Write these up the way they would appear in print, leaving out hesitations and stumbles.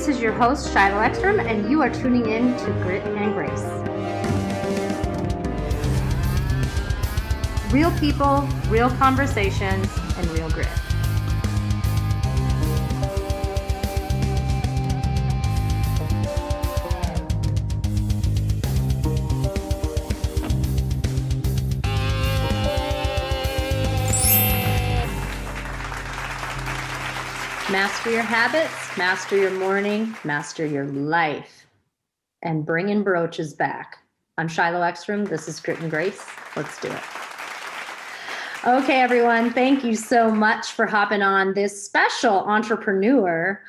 This is your host, Shylo Eckstrom, and you are tuning in to Grit and Grace. Real people, real conversations, and real grit. Master your habits, master your morning, master your life, and bringing brooches back. I'm Shylo Eckstrom. This is Grit and Grace. Let's do it. Okay, everyone. Thank you so much for hopping on this special entrepreneur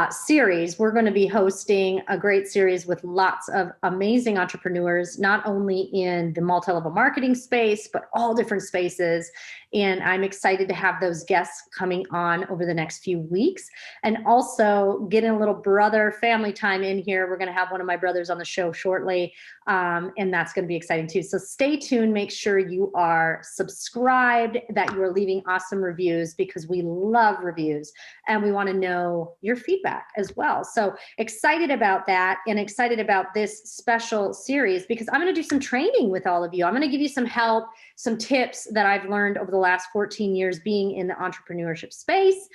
series. We're going to be hosting a great series with lots of amazing entrepreneurs, not only in the multi-level marketing space, but all different spaces. And I'm excited to have those guests coming on over the next few weeks, and also getting a little brother family time in here. We're going to have one of my brothers on the show shortly, and that's going to be exciting too. So stay tuned. Make sure you are subscribed, that you are leaving awesome reviews, because we love reviews and we want to know your feedback as well. So excited about that, and excited about this special series because I'm going to do some training with all of you. I'm going to give you some help, some tips that I've learned over the last 14 years being in the entrepreneurship space.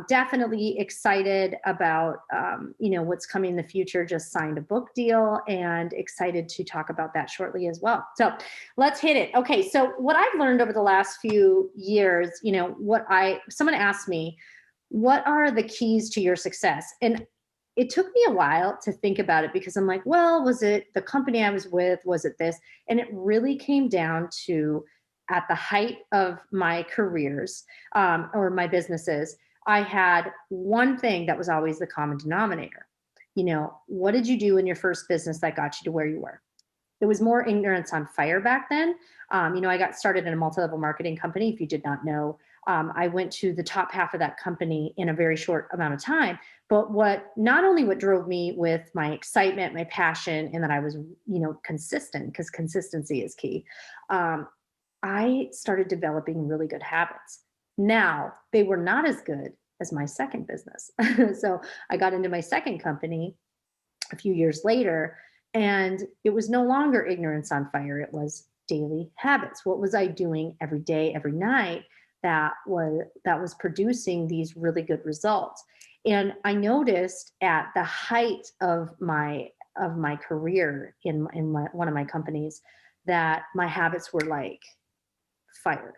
Definitely excited about, what's coming in the future. Just signed a book deal and excited to talk about that shortly as well. So let's hit it. Okay. So what I've learned over the last few years, someone asked me, what are the keys to your success? And it took me a while to think about it because I'm like, well, was it the company I was with? Was it this? And it really came down to, at the height of my careers or my businesses, I had one thing that was always the common denominator. What did you do in your first business that got you to where you were? It was more ignorance on fire back then. I got started in a multi-level marketing company. If you did not know, I went to the top half of that company in a very short amount of time. But what drove me with my excitement, my passion, and that I was, consistent, because consistency is key. I started developing really good habits. Now, they were not as good as my second business. So I got into my second company a few years later, and it was no longer ignorance on fire. It was daily habits. What was I doing every day, every night that was producing these really good results? And I noticed at the height of my career in one of my companies that my habits were like fire.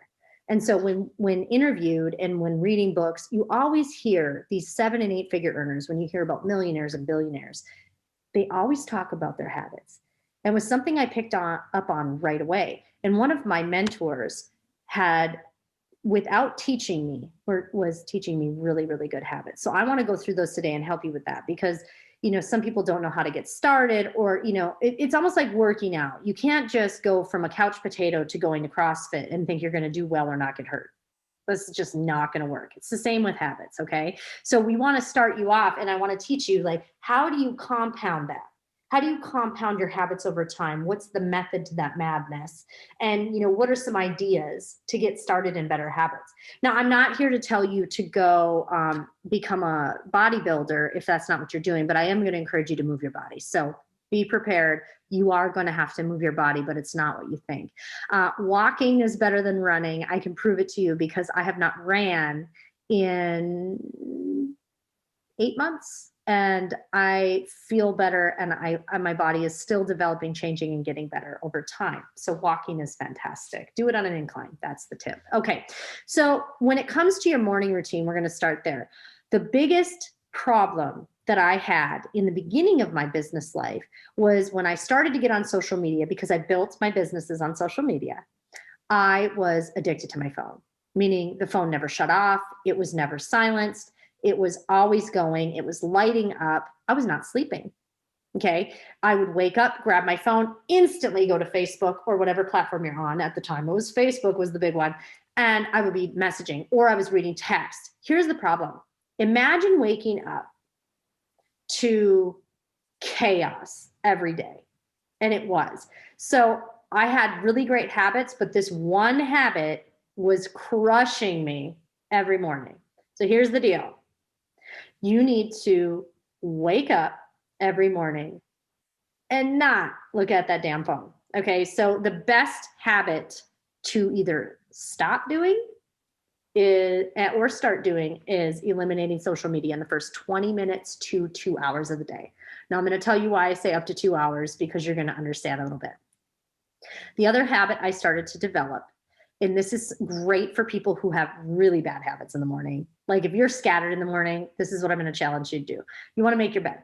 And so when interviewed and when reading books, you always hear these 7 and 8 figure earners. When you hear about millionaires and billionaires, they always talk about their habits. And it was something I picked up on right away. And one of my mentors had, without teaching me, was teaching me really, really good habits. So I want to go through those today and help you with that, because some people don't know how to get started, or it's almost like working out. You can't just go from a couch potato to going to CrossFit and think you're going to do well or not get hurt. This is just not going to work. It's the same with habits. Okay. So we want to start you off, and I want to teach you, like, how do you compound that? How do you compound your habits over time? What's the method to that madness? And, what are some ideas to get started in better habits? Now, I'm not here to tell you to go become a bodybuilder if that's not what you're doing, but I am going to encourage you to move your body. So be prepared. You are going to have to move your body, but it's not what you think. Walking is better than running. I can prove it to you because I have not ran in 8 months. And I feel better, and my body is still developing, changing, and getting better over time. So walking is fantastic. Do it on an incline. That's the tip. Okay. So when it comes to your morning routine, we're going to start there. The biggest problem that I had in the beginning of my business life was when I started to get on social media, because I built my businesses on social media. I was addicted to my phone, meaning the phone never shut off. It was never silenced. It was always going. It was lighting up. I was not sleeping. Okay. I would wake up, grab my phone, instantly go to Facebook or whatever platform you're on. At the time, it was Facebook was the big one. And I would be messaging, or I was reading text. Here's the problem. Imagine waking up to chaos every day. And it was. So I had really great habits, but this one habit was crushing me every morning. So here's the deal. You need to wake up every morning and not look at that damn phone. Okay, so the best habit to either stop doing or start doing is eliminating social media in the first 20 minutes to 2 hours of the day. Now I'm going to tell you why I say up to 2 hours, because you're going to understand a little bit. The other habit I started to develop, and this is great for people who have really bad habits in the morning. Like if you're scattered in the morning, this is what I'm going to challenge you to do. You want to make your bed.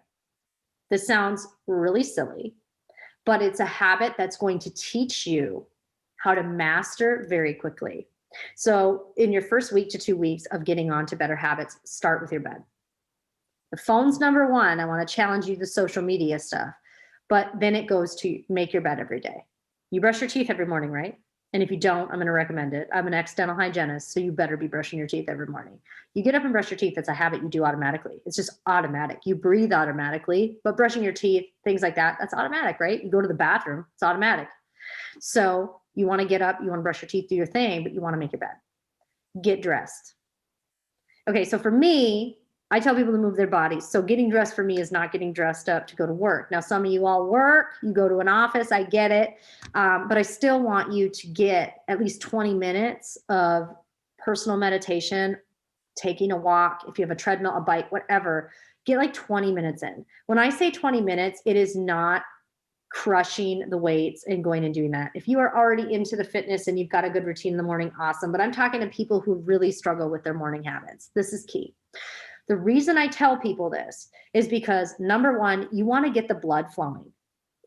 This sounds really silly, but it's a habit that's going to teach you how to master very quickly. So in your first week to 2 weeks of getting on to better habits, start with your bed. The phone's number one. I want to challenge you the social media stuff, but then it goes to make your bed every day. You brush your teeth every morning, right? And if you don't, I'm going to recommend it. I'm an ex-dental hygienist, so you better be brushing your teeth every morning. You get up and brush your teeth. That's a habit you do automatically. It's just automatic. You breathe automatically, but brushing your teeth, things like that, that's automatic, right? You go to the bathroom, it's automatic. So you want to get up, you want to brush your teeth, do your thing, but you want to make your bed. Get dressed. Okay, so for me, I tell people to move their bodies. So getting dressed for me is not getting dressed up to go to work. Now, some of you all work, you go to an office, I get it. But I still want you to get at least 20 minutes of personal meditation, taking a walk. If you have a treadmill, a bike, whatever, get like 20 minutes in. When I say 20 minutes, it is not crushing the weights and going and doing that. If you are already into the fitness and you've got a good routine in the morning, awesome. But I'm talking to people who really struggle with their morning habits. This is key. The reason I tell people this is because, number one, you want to get the blood flowing.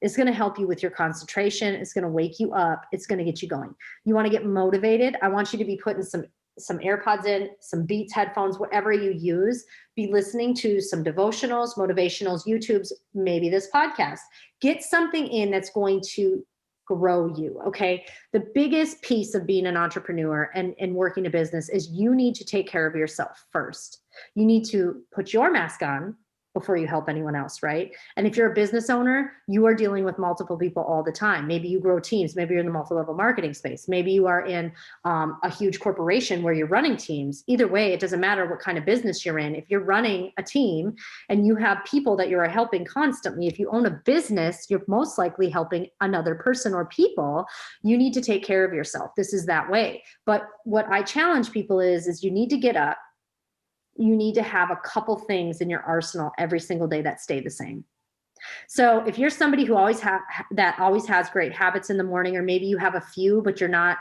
It's going to help you with your concentration. It's going to wake you up. It's going to get you going. You want to get motivated. I want you to be putting some AirPods in, some Beats headphones, whatever you use. Be listening to some devotionals, motivationals, YouTubes, maybe this podcast. Get something in that's going to grow you, okay? The biggest piece of being an entrepreneur and working a business is you need to take care of yourself first. You need to put your mask on before you help anyone else, right? And if you're a business owner, you are dealing with multiple people all the time. Maybe you grow teams. Maybe you're in the multi-level marketing space. Maybe you are in a huge corporation where you're running teams. Either way, it doesn't matter what kind of business you're in. If you're running a team and you have people that you're helping constantly, if you own a business, you're most likely helping another person or people. You need to take care of yourself. This is that way. But what I challenge people is you need to get up. You need to have a couple things in your arsenal every single day that stay the same. So if you're somebody who always has great habits in the morning, or maybe you have a few, but you're not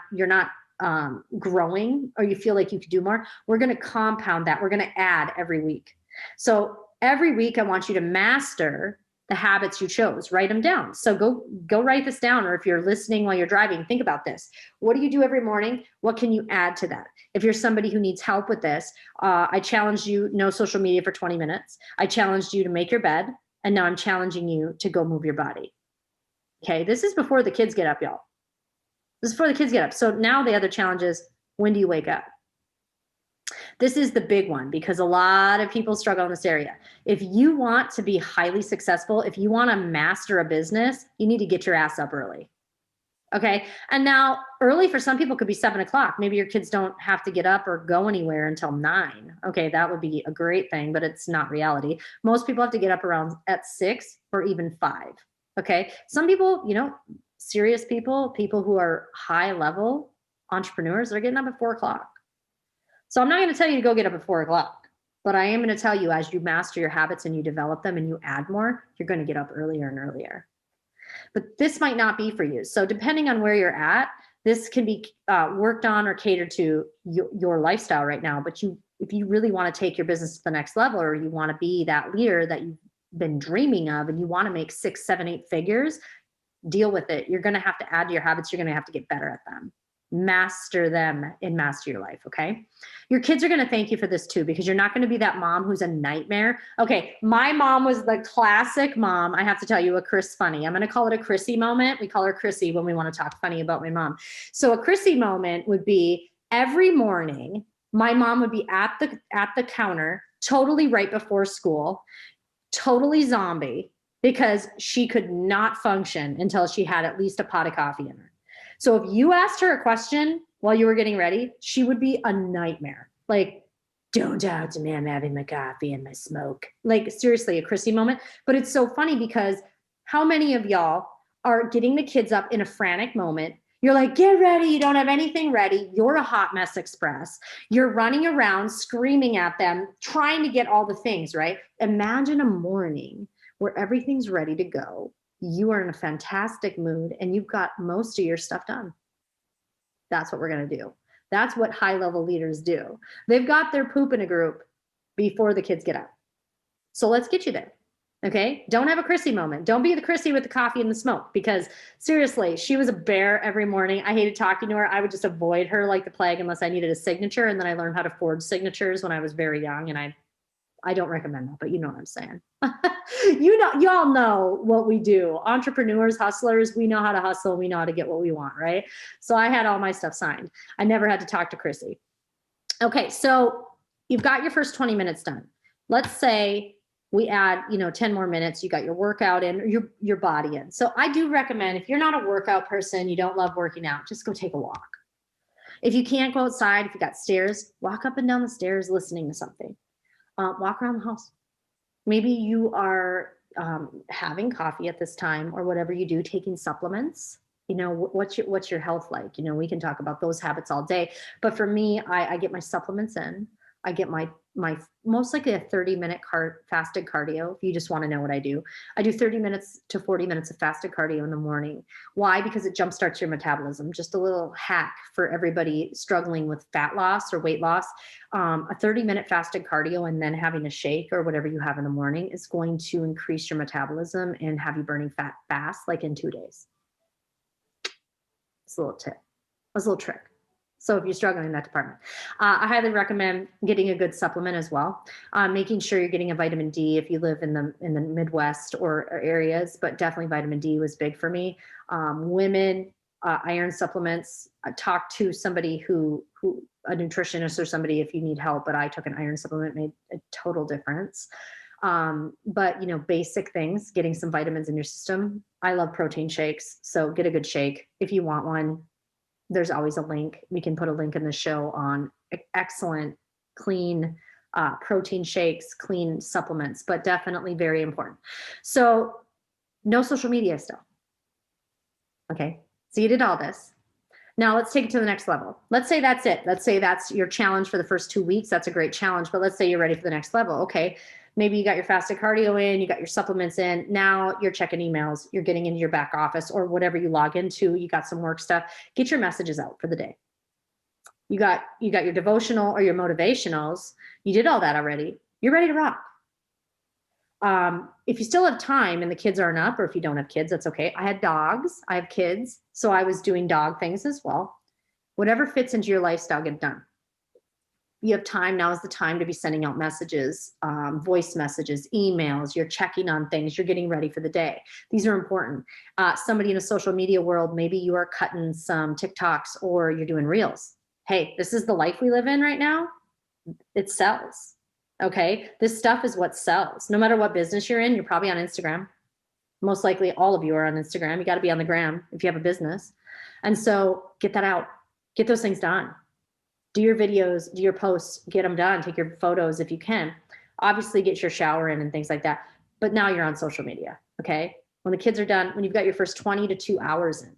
growing, or you feel like you could do more, we're going to compound that. We're going to add every week. So every week I want you to master the habits you chose. Write them down. So go write this down. Or if you're listening while you're driving, think about this. What do you do every morning? What can you add to that? If you're somebody who needs help with this, I challenge you, no social media for 20 minutes. I challenged you to make your bed. And now I'm challenging you to go move your body. Okay. This is before the kids get up, y'all. This is before the kids get up. So now the other challenge is, when do you wake up? This is the big one, because a lot of people struggle in this area. If you want to be highly successful, if you want to master a business, you need to get your ass up early. Okay. And now early for some people could be 7 o'clock. Maybe your kids don't have to get up or go anywhere until 9. Okay. That would be a great thing, but it's not reality. Most people have to get up around at 6 or even 5. Okay. Some people, serious people who are high level entrepreneurs, they're getting up at 4 o'clock. So I'm not going to tell you to go get up at 4 o'clock, but I am going to tell you, as you master your habits and you develop them and you add more, you're going to get up earlier and earlier. But this might not be for you. So depending on where you're at, this can be worked on or catered to your lifestyle right now. But if you really want to take your business to the next level, or you want to be that leader that you've been dreaming of, and you want to make 6, 7, 8 figures, deal with it. You're going to have to add to your habits. You're going to have to get better at them. Master them and master your life. Okay. Your kids are going to thank you for this too, because you're not going to be that mom who's a nightmare. Okay. My mom was the classic mom. I have to tell you a Chris funny. I'm going to call it a Chrissy moment. We call her Chrissy when we want to talk funny about my mom. So a Chrissy moment would be every morning, my mom would be at the counter, totally right before school, totally zombie, because she could not function until she had at least a pot of coffee in her. So if you asked her a question while you were getting ready, she would be a nightmare. Like, don't talk to me, I'm having my coffee and my smoke. Like seriously, a Chrissy moment. But it's so funny because how many of y'all are getting the kids up in a frantic moment? You're like, get ready. You don't have anything ready. You're a hot mess express. You're running around screaming at them, trying to get all the things, right? Imagine a morning where everything's ready to go. You are in a fantastic mood and you've got most of your stuff done. That's what we're going to do. That's what high level leaders do. They've got their poop in a group before the kids get up. So let's get you there. Okay. Don't have a Chrissy moment. Don't be the Chrissy with the coffee and the smoke, because seriously, she was a bear every morning. I hated talking to her. I would just avoid her like the plague unless I needed a signature. And then I learned how to forge signatures when I was very young. And I don't recommend that, but you know what I'm saying. Y'all know what we do. Entrepreneurs, hustlers, we know how to hustle. We know how to get what we want, right? So I had all my stuff signed. I never had to talk to Chrissy. Okay, so you've got your first 20 minutes done. Let's say we add, 10 more minutes, you got your workout in, your body in. So I do recommend, if you're not a workout person, you don't love working out, just go take a walk. If you can't go outside, if you got stairs, walk up and down the stairs listening to something. Walk around the house. Maybe you are having coffee at this time or whatever you do, taking supplements. What's your health like? We can talk about those habits all day. But for me, I get my supplements in. I get my most likely a 30-minute fasted cardio. If you just want to know what I do 30 minutes to 40 minutes of fasted cardio in the morning. Why? Because it jumpstarts your metabolism. Just a little hack for everybody struggling with fat loss or weight loss. A 30-minute fasted cardio and then having a shake or whatever you have in the morning is going to increase your metabolism and have you burning fat fast, like in 2 days. It's a little tip. It's a little trick. So if you're struggling in that department, I highly recommend getting a good supplement as well. Making sure you're getting a vitamin D if you live in the Midwest or areas, but definitely vitamin D was big for me. Women, iron supplements. Talk to somebody who a nutritionist or somebody if you need help. But I took an iron supplement, made a total difference. But basic things, getting some vitamins in your system. I love protein shakes, so get a good shake if you want one. There's always a link. We can put a link in the show on excellent, clean protein shakes, clean supplements, but definitely very important. So no social media still. Okay, so you did all this. Now let's take it to the next level. Let's say that's it. Let's say that's your challenge for the first 2 weeks. That's a great challenge, but let's say you're ready for the next level. Okay, maybe you got your fasted cardio in, you got your supplements in. Now you're checking emails, you're getting into your back office or whatever you log into, you got some work stuff. Get your messages out for the day. You got your devotional or your motivationals. You did all that already. You're ready to rock. If you still have time and the kids aren't up, or if you don't have kids, that's okay. I had dogs, I have kids, so I was doing dog things as well. Whatever fits into your lifestyle, get done. You have time. Now is the time to be sending out messages, voice messages, emails. You're checking on things. You're getting ready for the day. These are important. Somebody in a social media world, maybe you are cutting some TikToks or you're doing reels. Hey, this is the life we live in right now. It sells. Okay. This stuff is what sells. No matter what business you're in, you're probably on Instagram. Most likely all of you are on Instagram. You got to be on the gram if you have a business. And so get that out. Get those things done. Do your videos, do your posts, get them done, take your photos if you can. Obviously get your shower in and things like that. But now you're on social media, okay? When the kids are done, when you've got your first 20 to 2 hours in.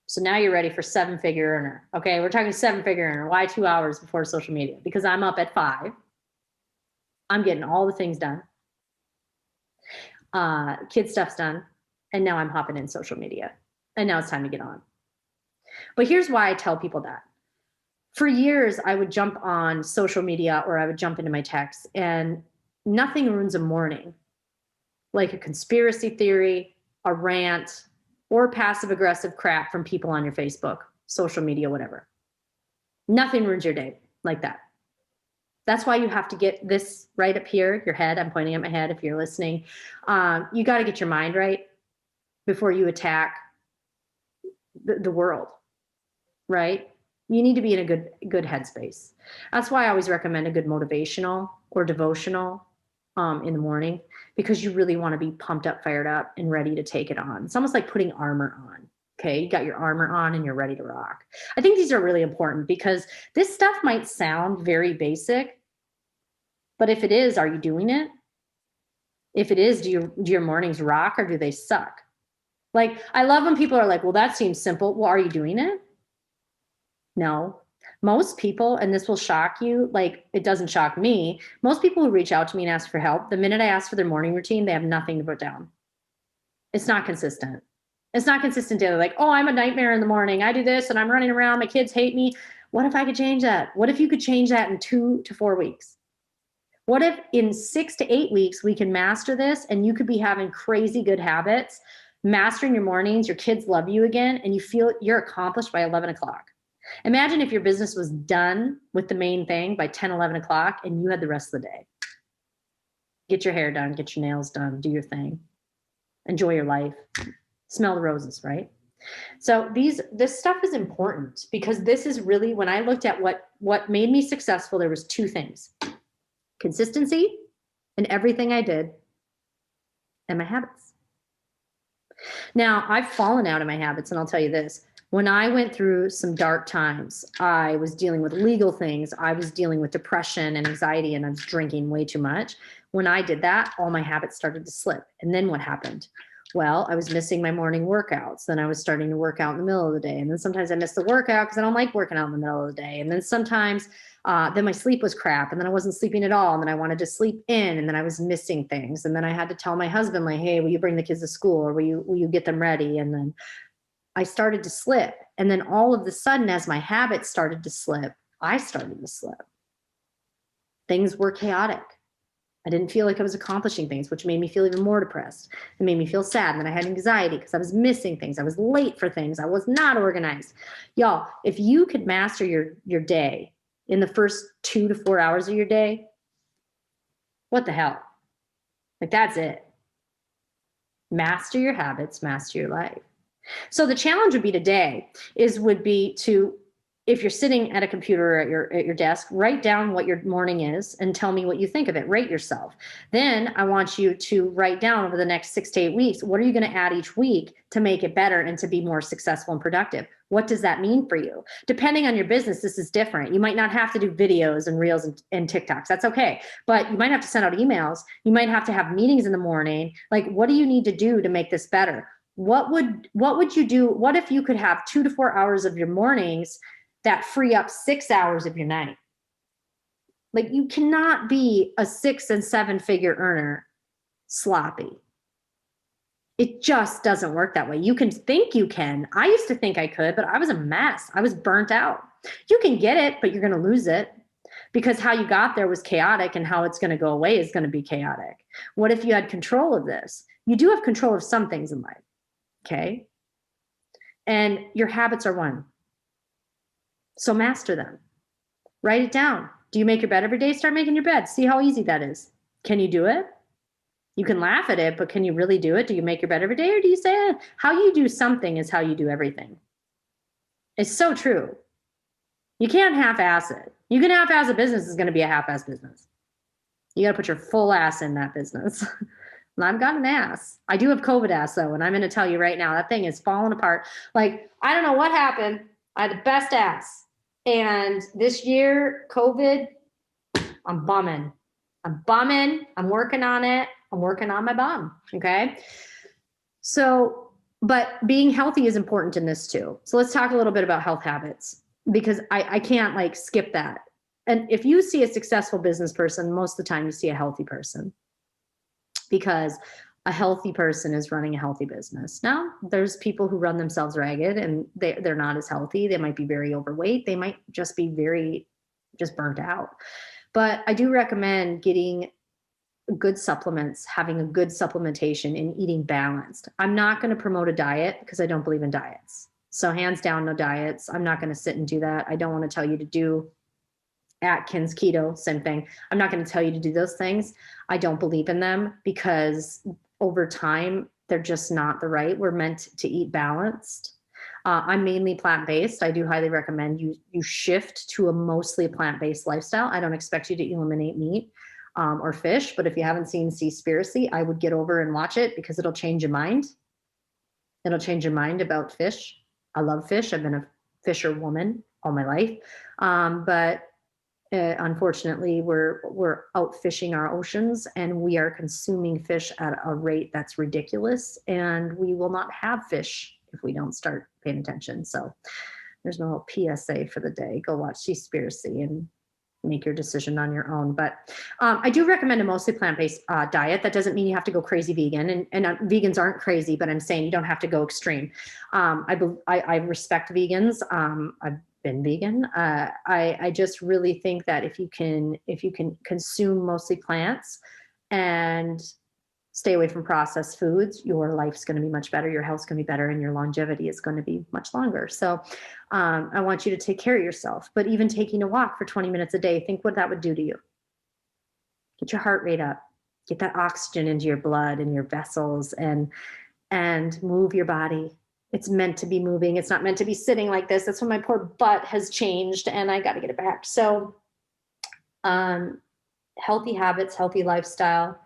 So now you're ready for 7-figure earner, okay? We're talking 7-figure earner. Why 2 hours before social media? Because I'm up at 5. I'm getting all the things done. Kid stuff's done. And now I'm hopping in social media. And now it's time to get on. But here's why I tell people that. For years, I would jump on social media or I would jump into my texts, and nothing ruins a morning like a conspiracy theory, a rant, or passive aggressive crap from people on your Facebook, social media, whatever. Nothing ruins your day like that. That's why you have to get this right up here, your head. I'm pointing at my head if you're listening. You got to get your mind right before you attack the world, right? You need to be in a good headspace. That's why I always recommend a good motivational or devotional in the morning, because you really want to be pumped up, fired up, and ready to take it on. It's almost like putting armor on. Okay, you got your armor on and you're ready to rock. I think these are really important because this stuff might sound very basic, but if it is, are you doing it? If it is, do your mornings rock or do they suck? Like, I love when people are like, well, that seems simple. Well, are you doing it? No. Most people, and this will shock you, like it doesn't shock me, most people who reach out to me and ask for help, the minute I ask for their morning routine, they have nothing to put down. It's not consistent. It's not consistent daily. Like, oh, I'm a nightmare in the morning. I do this and I'm running around. My kids hate me. What if I could change that? What if you could change that in 2 to 4 weeks? What if in 6 to 8 weeks we can master this and you could be having crazy good habits, mastering your mornings, your kids love you again, and you feel you're accomplished by 11 o'clock. Imagine if your business was done with the main thing by 10, 11 o'clock and you had the rest of the day. Get your hair done, get your nails done, do your thing. Enjoy your life. Smell the roses, right? So this stuff is important because this is really, when I looked at what made me successful, there was 2 things. Consistency in everything I did and my habits. Now, I've fallen out of my habits, and I'll tell you this. When I went through some dark times, I was dealing with legal things. I was dealing with depression and anxiety, and I was drinking way too much. When I did that, all my habits started to slip. And then what happened? Well, I was missing my morning workouts. Then I was starting to work out in the middle of the day. And then sometimes I missed the workout because I don't like working out in the middle of the day. And then sometimes then my sleep was crap. And then I wasn't sleeping at all. And then I wanted to sleep in. And then I was missing things. And then I had to tell my husband, like, hey, will you bring the kids to school? Or will you get them ready? And then I started to slip. And then all of a sudden, as my habits started to slip, I started to slip. Things were chaotic. I didn't feel like I was accomplishing things, which made me feel even more depressed. It made me feel sad. And then I had anxiety because I was missing things. I was late for things. I was not organized. Y'all, if you could master your day in the first 2 to 4 hours of your day, what the hell? Like, that's it. Master your habits, master your life. So the challenge would be to, if you're sitting at a computer or at your desk, write down what your morning is and tell me what you think of it. Rate yourself. Then I want you to write down over the next 6 to 8 weeks, what are you going to add each week to make it better and to be more successful and productive? What does that mean for you? Depending on your business, this is different. You might not have to do videos and reels and TikToks. That's okay. But you might have to send out emails. You might have to have meetings in the morning. Like, what do you need to do to make this better? What would you do? What if you could have 2 to 4 hours of your mornings that free up 6 hours of your night? Like, you cannot be a 6 and 7 figure earner sloppy. It just doesn't work that way. You can think you can. I used to think I could, but I was a mess. I was burnt out. You can get it, but you're going to lose it because how you got there was chaotic, and how it's going to go away is going to be chaotic. What if you had control of this? You do have control of some things in life. Okay. And your habits are one. So master them. Write it down. Do you make your bed every day? Start making your bed. See how easy that is. Can you do it? You can laugh at it, but can you really do it? Do you make your bed every day, or do you say, how you do something is how you do everything? It's so true. You can't half-ass it. You can half-ass a business, is going to be a half-ass business. You got to put your full ass in that business. And I've got an ass. I do have COVID ass though, and I'm going to tell you right now, that thing is falling apart. Like, I don't know what happened. I had the best ass. And this year, COVID, I'm bumming. I'm working on it. I'm working on my bum. Okay. So, but being healthy is important in this too. So let's talk a little bit about health habits, because I can't like skip that. And if you see a successful business person, most of the time you see a healthy person, because a healthy person is running a healthy business. Now, there's people who run themselves ragged and they're not as healthy. They might be very overweight. They might just be just burnt out. But I do recommend getting good supplements, having a good supplementation, and eating balanced. I'm not going to promote a diet because I don't believe in diets. So hands down, no diets. I'm not going to sit and do that. I don't want to tell you to do Atkins, keto, same thing. I'm not going to tell you to do those things. I don't believe in them because over time, they're just not the right. We're meant to eat balanced. I'm mainly plant-based. I do highly recommend you shift to a mostly plant-based lifestyle. I don't expect you to eliminate meat or fish, but if you haven't seen Seaspiracy, I would get over and watch it because it'll change your mind. It'll change your mind about fish. I love fish. I've been a fisher woman all my life. But unfortunately, we're out fishing our oceans, and we are consuming fish at a rate that's ridiculous, and we will not have fish if we don't start paying attention. So there's no little PSA for the day. Go watch Seaspiracy and make your decision on your own. But I do recommend a mostly plant-based diet. That doesn't mean you have to go crazy vegan, and vegans aren't crazy, but I'm saying you don't have to go extreme. I respect vegans. I've been vegan. I just really think that if you can consume mostly plants and stay away from processed foods, your life's going to be much better, your health's going to be better, and your longevity is going to be much longer. So I want you to take care of yourself. But even taking a walk for 20 minutes a day, think what that would do to you. Get your heart rate up, get that oxygen into your blood and your vessels, and move your body. It's meant to be moving. It's not meant to be sitting like this. That's when my poor butt has changed, and I got to get it back. So healthy habits, healthy lifestyle.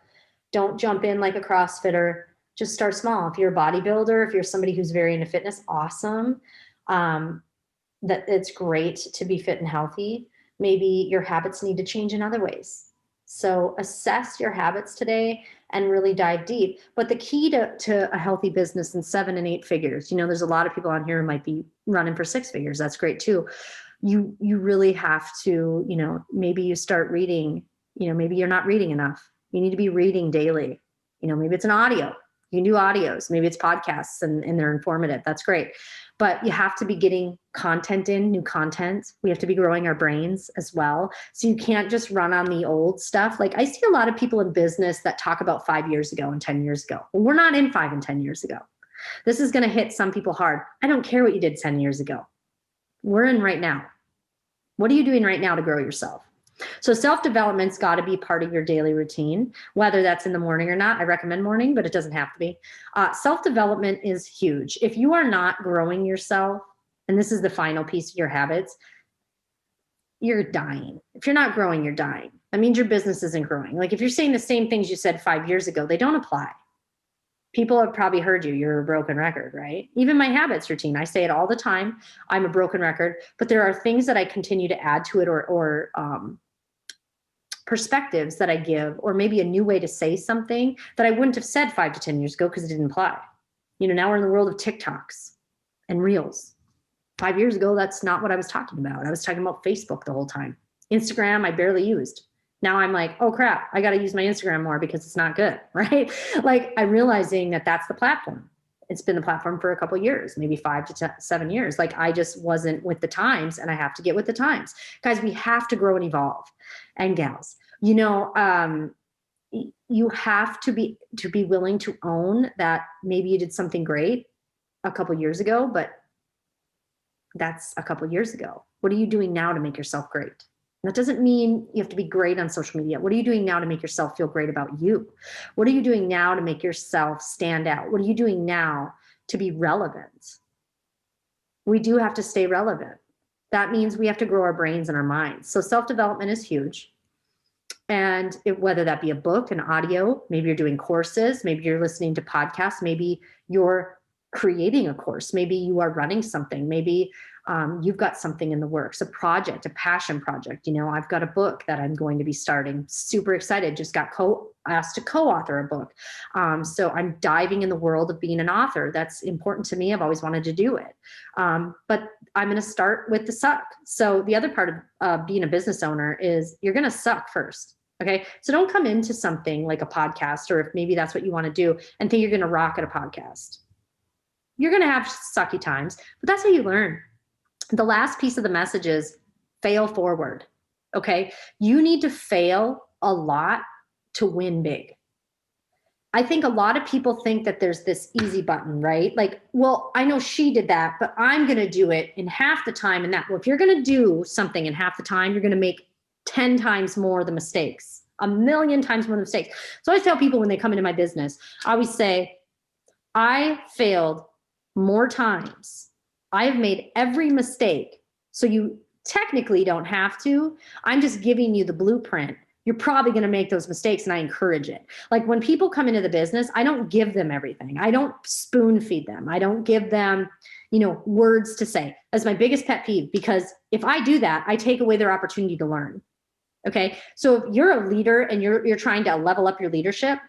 Don't jump in like a CrossFitter. Just start small. If you're a bodybuilder, if you're somebody who's very into fitness, awesome. That it's great to be fit and healthy. Maybe your habits need to change in other ways. So assess your habits today and really dive deep. But the key to a healthy business in 7 and 8 figures, there's a lot of people on here who might be running for 6 figures. That's great too. You really have to, maybe you start reading, maybe you're not reading enough. You need to be reading daily. Maybe it's an audio. You can do audios. Maybe it's podcasts and they're informative. That's great. But you have to be getting content in, new content. We have to be growing our brains as well. So you can't just run on the old stuff. Like I see a lot of people in business that talk about 5 years ago and 10 years ago. Well, we're not in 5 and 10 years ago. This is going to hit some people hard. I don't care what you did 10 years ago. We're in right now. What are you doing right now to grow yourself? So self-development's got to be part of your daily routine, whether that's in the morning or not. I recommend morning, but it doesn't have to be. Self-development is huge. If you are not growing yourself, and this is the final piece of your habits, you're dying. If you're not growing, you're dying. That means your business isn't growing. Like if you're saying the same things you said 5 years ago, they don't apply. People have probably heard you're a broken record, right? Even my habits routine, I say it all the time. I'm a broken record, but there are things that I continue to add to it or perspectives that I give, or maybe a new way to say something that I wouldn't have said 5 to 10 years ago because it didn't apply. Now we're in the world of TikToks and Reels. 5 years ago, that's not what I was talking about. I was talking about Facebook the whole time. Instagram, I barely used. Now I'm like, oh crap, I got to use my Instagram more because it's not good, right? Like I'm realizing that that's the platform. It's been the platform for a couple of years, maybe 5 to 7 years. Like I just wasn't with the times, and I have to get with the times. Guys, we have to grow and evolve. And gals, you have to be willing to own that maybe you did something great a couple of years ago, but that's a couple of years ago. What are you doing now to make yourself great? That doesn't mean you have to be great on social media. What are you doing now to make yourself feel great about you? What are you doing now to make yourself stand out? What are you doing now to be relevant? We do have to stay relevant. That means we have to grow our brains and our minds. So self-development is huge. And whether that be a book, an audio, maybe you're doing courses, maybe you're listening to podcasts, maybe you're creating a course, maybe you are running something, maybe you've got something in the works, a project, a passion project. I've got a book that I'm going to be starting. Super excited. Just got asked to co-author a book. So I'm diving in the world of being an author. That's important to me. I've always wanted to do it. But I'm going to start with the suck. So the other part of being a business owner is you're going to suck first. Okay. So don't come into something like a podcast, or if maybe that's what you want to do, and think you're going to rock at a podcast. You're going to have sucky times, but that's how you learn. The last piece of the message is fail forward. Okay. You need to fail a lot to win big. I think a lot of people think that there's this easy button, right? Like, well, I know she did that, but I'm going to do it in half the time. And that, well, if you're going to do something in half the time, you're going to make 10 times more the mistakes, 1,000,000 times more the mistakes. So I always tell people when they come into my business, I always say, I failed more times. I have made every mistake. So you technically don't have to. I'm just giving you the blueprint. you're probably going to make those mistakes, and I encourage it. Like when people come into the business, I don't give them everything. I don't spoon feed them. I don't give them, words to say. That's my biggest pet peeve, because if I do that, I take away their opportunity to learn. Okay. So if you're a leader and you're trying to level up your leadership,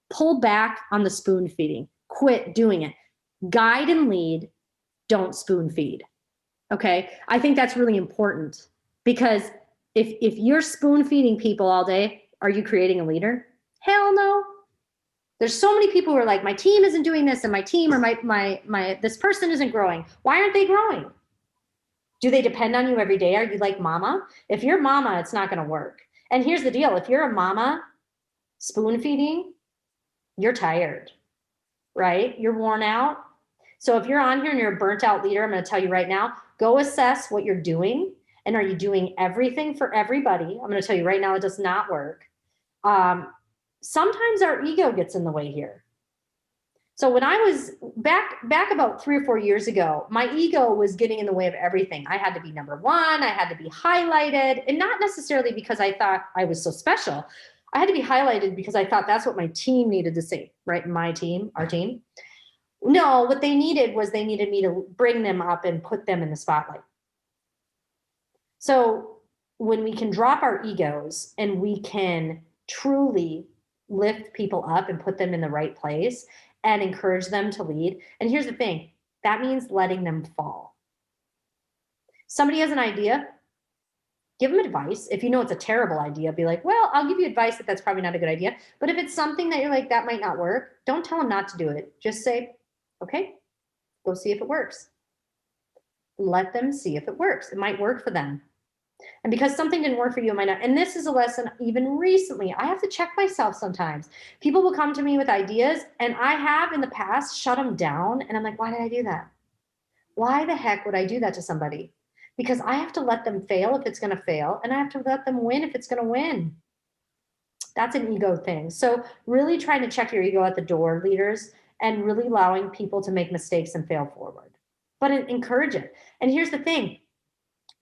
pull back on the spoon feeding. Quit doing it. Guide and lead. Don't spoon feed. Okay. I think that's really important, because if you're spoon feeding people all day, are you creating a leader? Hell no. There's so many people who are like, my team isn't doing this, and my team or my this person isn't growing. Why aren't they growing? Do they depend on you every day? Are you like mama? If you're mama, it's not going to work. And here's the deal. If you're a mama spoon feeding, you're tired, right? You're worn out. So if you're on here and you're a burnt out leader, I'm going to tell you right now, go assess what you're doing. And are you doing everything for everybody? I'm going to tell you right now, it does not work. Sometimes our ego gets in the way here. So when I was back about 3 or 4 years ago, my ego was getting in the way of everything. I had to be number one. I had to be highlighted, and not necessarily because I thought I was so special. I had to be highlighted because I thought that's what my team needed to see, right? My team, our team. No, what they needed me to bring them up and put them in the spotlight. So when we can drop our egos and we can truly lift people up and put them in the right place and encourage them to lead. And here's the thing, that means letting them fall. Somebody has an idea, give them advice. If you know it's a terrible idea, be like, well, I'll give you advice that that's probably not a good idea. But if it's something that you're like, that might not work, don't tell them not to do it. Just say, okay, go see if it works. Let them see if it works. It might work for them. And because something didn't work for you, it might not. And this is a lesson even recently. I have to check myself sometimes. People will come to me with ideas, and I have in the past shut them down. And I'm like, why did I do that? Why the heck would I do that to somebody? Because I have to let them fail if it's going to fail, and I have to let them win if it's going to win. That's an ego thing. So really trying to check your ego at the door, leaders, and really allowing people to make mistakes and fail forward. But encourage it. And here's the thing.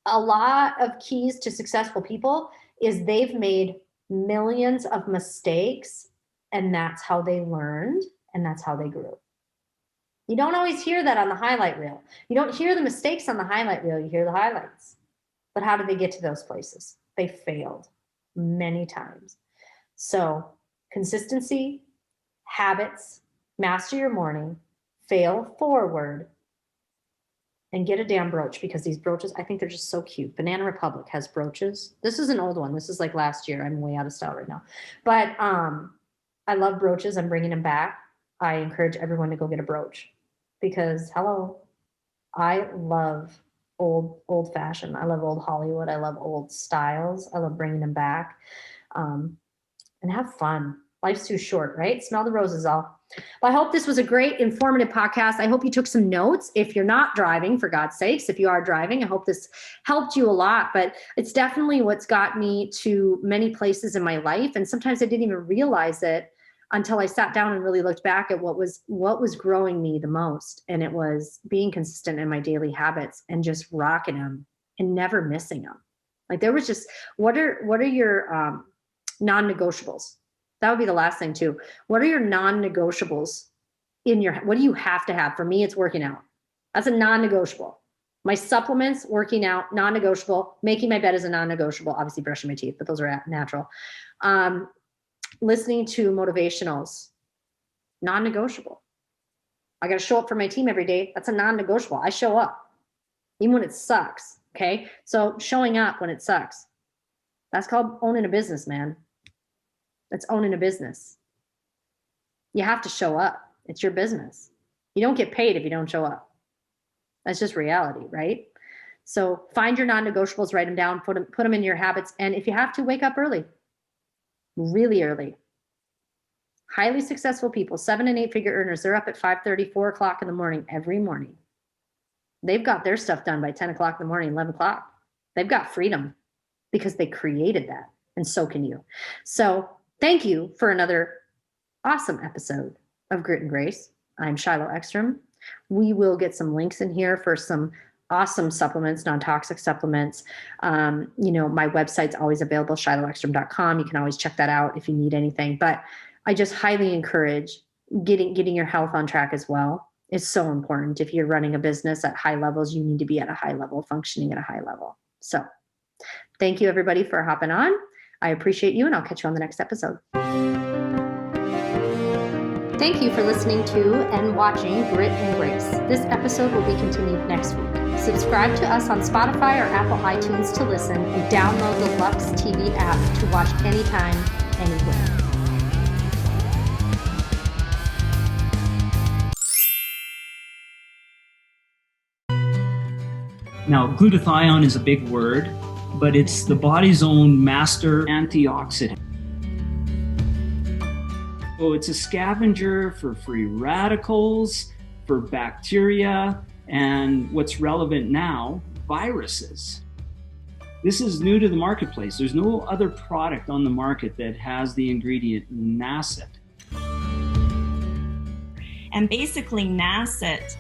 A lot of keys to successful people is they've made millions of mistakes, and that's how they learned, and that's how they grew. You don't always hear that on the highlight reel. You don't hear the mistakes on the highlight reel. You hear the highlights. But how did they get to those places? They failed many times. So consistency, habits, master your morning, fail forward, and get a damn brooch, because these brooches, I think they're just so cute. Banana Republic has brooches. This is an old one. This is like last year. I'm way out of style right now. But I love brooches. I'm bringing them back. I encourage everyone to go get a brooch, because hello, I love old fashioned. I love old Hollywood. I love old styles. I love bringing them back, and have fun. Life's too short, right? Smell the roses, all. Well, I hope this was a great informative podcast. I hope you took some notes. If you're not driving, for God's sakes, if you are driving, I hope this helped you a lot. But it's definitely what's got me to many places in my life. And sometimes I didn't even realize it until I sat down and really looked back at what was growing me the most. And it was being consistent in my daily habits and just rocking them and never missing them. Like there was just, what are your non-negotiables? That would be the last thing too. What are your non-negotiables what do you have to have? For me, it's working out. That's a non-negotiable. My supplements, working out, non-negotiable. Making my bed is a non-negotiable. Obviously brushing my teeth, but those are natural. Listening to motivationals, non-negotiable. I got to show up for my team every day. That's a non-negotiable. I show up even when it sucks. Okay. So showing up when it sucks, that's called owning a business, man. That's owning a business. You have to show up. It's your business. You don't get paid if you don't show up. That's just reality, right? So find your non-negotiables, write them down, put them in your habits. And if you have to, wake up early, really early. Highly successful people, 7 and 8 figure earners, they're up at 5:30, 4 o'clock in the morning, every morning. They've got their stuff done by 10 o'clock in the morning, 11 o'clock. They've got freedom because they created that. And so can you. So thank you for another awesome episode of Grit and Grace. I'm Shylo Eckstrom. We will get some links in here for some awesome supplements, non-toxic supplements. My website's always available, ShyloEckstrom.com. You can always check that out if you need anything. But I just highly encourage getting your health on track as well. It's so important. If you're running a business at high levels, you need to be at a high level, functioning at a high level. So thank you, everybody, for hopping on. I appreciate you, and I'll catch you on the next episode. Thank you for listening to and watching Grit and Grace. This episode will be continued next week. Subscribe to us on Spotify or Apple iTunes to listen, and download the Lux TV app to watch anytime, anywhere. Now, glutathione is a big word, but it's the body's own master antioxidant. So it's a scavenger for free radicals, for bacteria, and what's relevant now, viruses. This is new to the marketplace. There's no other product on the market that has the ingredient NACET. And basically NACET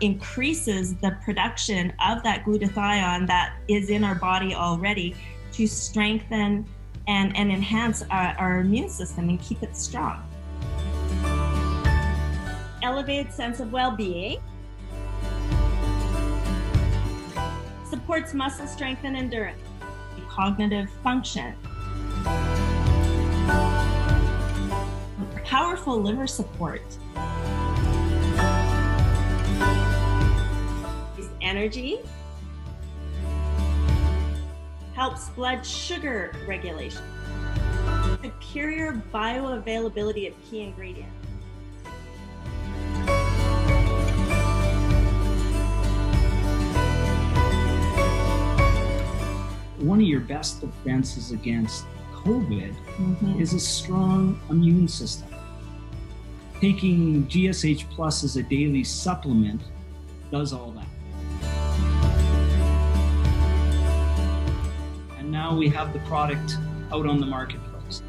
increases the production of that glutathione that is in our body already to strengthen and enhance our immune system and keep it strong. Elevated sense of well-being. Supports muscle strength and endurance. Cognitive function. Powerful liver support. Energy. Helps blood sugar regulation. Superior bioavailability of key ingredients. One of your best defenses against COVID is a strong immune system. Taking GSH Plus as a daily supplement does all that. And now we have the product out on the marketplace.